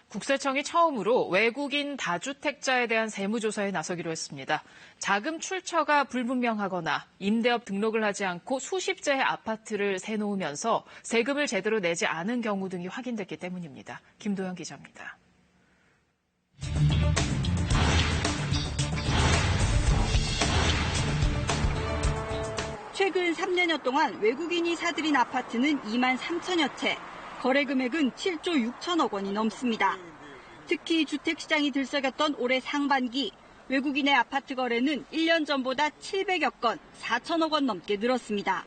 국세청이 처음으로 외국인 다주택자에 대한 세무조사에 나서기로 했습니다. 자금 출처가 불분명하거나 임대업 등록을 하지 않고 수십 채의 아파트를 세놓으면서 세금을 제대로 내지 않은 경우 등이 확인됐기 때문입니다. 김도영 기자입니다. 최근 3년여 동안 외국인이 사들인 아파트는 2만 3천여 채, 거래 금액은 7조 6천억 원이 넘습니다. 특히 주택시장이 들썩였던 올해 상반기, 외국인의 아파트 거래는 1년 전보다 700여 건, 4천억 원 넘게 늘었습니다.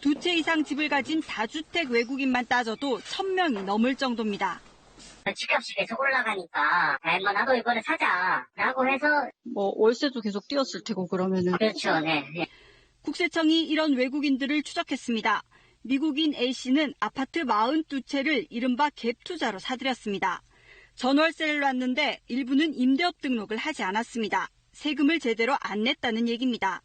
두 채 이상 집을 가진 다주택 외국인만 따져도 1,000명이 넘을 정도입니다. 집값이 계속 올라가니까 나도 이거를 사자라고 해서 월세도 계속 뛰었을 테고 그러면은. 그렇죠, 네. 국세청이 이런 외국인들을 추적했습니다. 미국인 A씨는 아파트 42채를 이른바 갭투자로 사들였습니다. 전월세를 놨는데 일부는 임대업 등록을 하지 않았습니다. 세금을 제대로 안 냈다는 얘기입니다.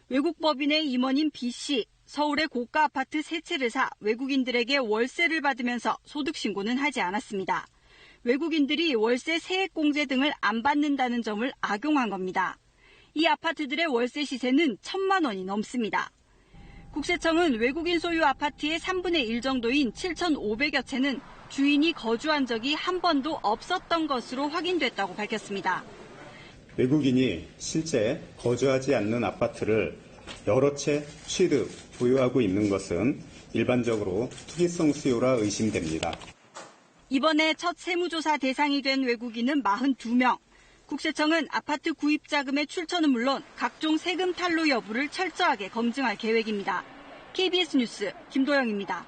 외국 법인의 임원인 B씨, 서울의 고가 아파트 3채를 사 외국인들에게 월세를 받으면서 소득신고는 하지 않았습니다. 외국인들이 월세 세액공제 등을 안 받는다는 점을 악용한 겁니다. 이 아파트들의 월세 시세는 1,000만 원이 넘습니다. 국세청은 외국인 소유 아파트의 3분의 1 정도인 7,500여 채는 주인이 거주한 적이 한 번도 없었던 것으로 확인됐다고 밝혔습니다. 외국인이 실제 거주하지 않는 아파트를 여러 채 취득, 보유하고 있는 것은 일반적으로 투기성 수요라 의심됩니다. 이번에 첫 세무조사 대상이 된 외국인은 42명. 국세청은 아파트 구입 자금의 출처는 물론 각종 세금 탈루 여부를 철저하게 검증할 계획입니다. KBS 뉴스 김도영입니다.